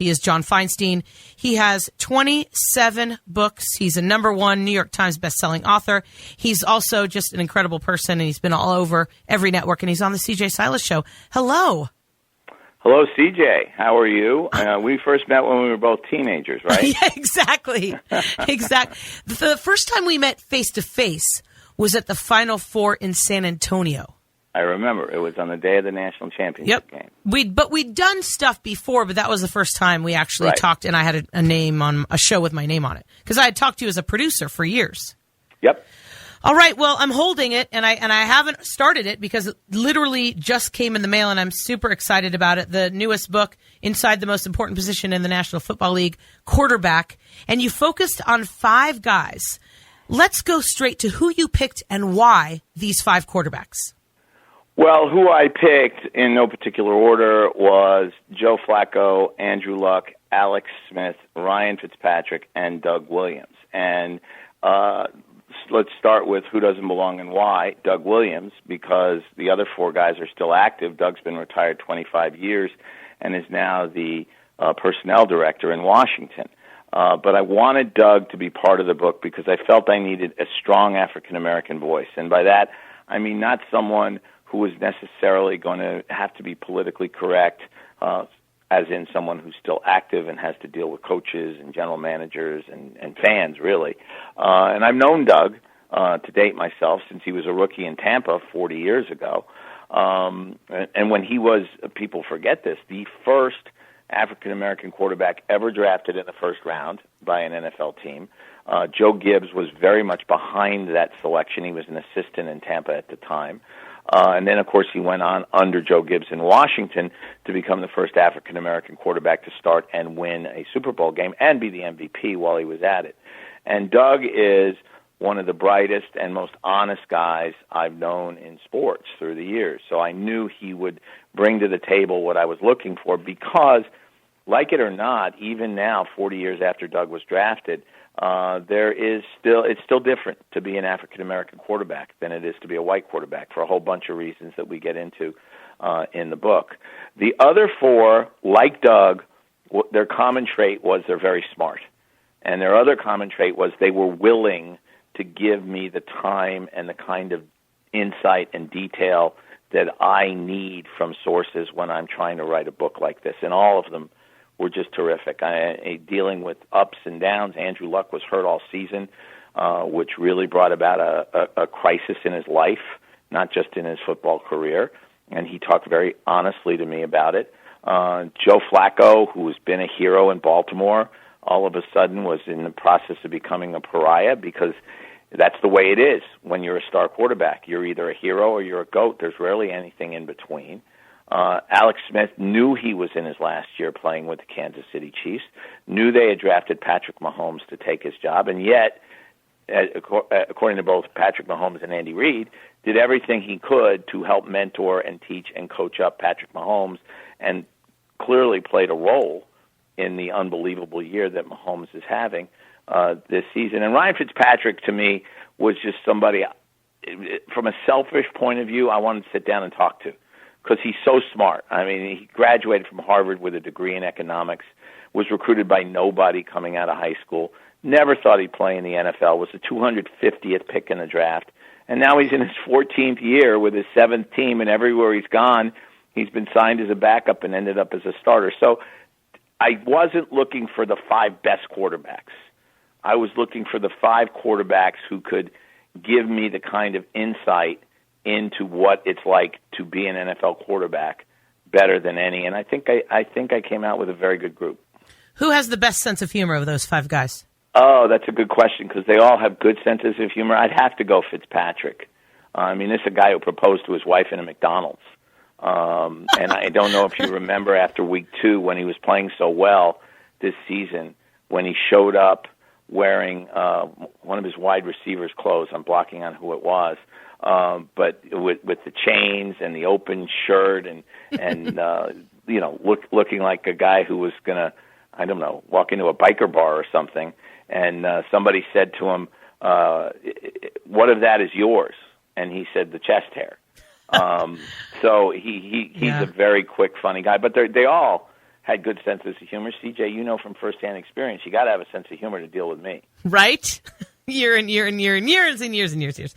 He is John Feinstein. He has 27 books. He's a #1 New York Times bestselling author. He's also just an incredible person, and he's been all over every network, and he's on the CJ Silas Show. Hello. Hello, CJ. How are you? We first met when we were both teenagers, right? Yeah, exactly. Exactly. The first time we met face-to-face was at the Final Four in San Antonio. I remember. It was on the day of the national championship game. We'd done stuff before, but that was the first time we actually talked, and I had a name on a show with my name on it. Because I had talked to you as a producer for years. Yep. All right, well, I'm holding it, and I haven't started it because it literally just came in the mail, and I'm super excited about it. The newest book, Inside the Most Important Position in the National Football League, quarterback, and you focused on 5 guys. Let's go straight to who you picked and why these 5 quarterbacks. Well, who I picked in no particular order was Joe Flacco, Andrew Luck, Alex Smith, Ryan Fitzpatrick, and Doug Williams. And let's start with who doesn't belong and why. Doug Williams, because the other 4 guys are still active. Doug's been retired 25 years and is now the personnel director in Washington. But I wanted Doug to be part of the book because I felt I needed a strong African-American voice. And by that, I mean not someone who was necessarily going to have to be politically correct, as in someone who's still active and has to deal with coaches and general managers and fans, really. And I've known Doug, to date myself, since he was a rookie in Tampa 40 years ago. And when he was, people forget this, the first African-American quarterback ever drafted in the first round by an NFL team. Joe Gibbs was very much behind that selection. He was an assistant in Tampa at the time. And then, of course, he went on under Joe Gibbs in Washington to become the first African-American quarterback to start and win a Super Bowl game and be the MVP while he was at it. And Doug is one of the brightest and most honest guys I've known in sports through the years. So I knew he would bring to the table what I was looking for because, like it or not, even now, 40 years after Doug was drafted, it's still different to be an African-American quarterback than it is to be a white quarterback for a whole bunch of reasons that we get into in the book. The other 4, like Doug, their common trait was they're very smart. And their other common trait was they were willing to give me the time and the kind of insight and detail that I need from sources when I'm trying to write a book like this. And all of them were just terrific. Dealing with ups and downs. Andrew Luck was hurt all season, which really brought about a crisis in his life, not just in his football career. And he talked very honestly to me about it. Joe Flacco, who has been a hero in Baltimore, all of a sudden was in the process of becoming a pariah because that's the way it is when you're a star quarterback. You're either a hero or you're a GOAT. There's rarely anything in between. Alex Smith knew he was in his last year playing with the Kansas City Chiefs, knew they had drafted Patrick Mahomes to take his job, and yet, according to both Patrick Mahomes and Andy Reid, did everything he could to help mentor and teach and coach up Patrick Mahomes, and clearly played a role in the unbelievable year that Mahomes is having this season. And Ryan Fitzpatrick, to me, was just somebody, from a selfish point of view, I wanted to sit down and talk to, because he's so smart. I mean, he graduated from Harvard with a degree in economics, was recruited by nobody coming out of high school, never thought he'd play in the NFL, was the 250th pick in the draft, and now he's in his 14th year with his 7th team, and everywhere he's gone, he's been signed as a backup and ended up as a starter. So I wasn't looking for the 5 best quarterbacks. I was looking for the 5 quarterbacks who could give me the kind of insight into what it's like to be an NFL quarterback better than any. And I think I came out with a very good group. Who has the best sense of humor of those 5 guys? Oh, that's a good question because they all have good senses of humor. I'd have to go Fitzpatrick. I mean, this is a guy who proposed to his wife in a McDonald's. And I don't know if you remember after week 2 when he was playing so well this season, when he showed up wearing one of his wide receivers' clothes. I'm blocking on who it was. But with the chains and the open shirt and looking like a guy who was going to, I don't know, walk into a biker bar or something. And somebody said to him, what of that is yours? And he said, the chest hair. So he's a very quick, funny guy. But they all had good senses of humor. CJ, you know from firsthand experience, you got to have a sense of humor to deal with me. Right? Years and years and years and years and years.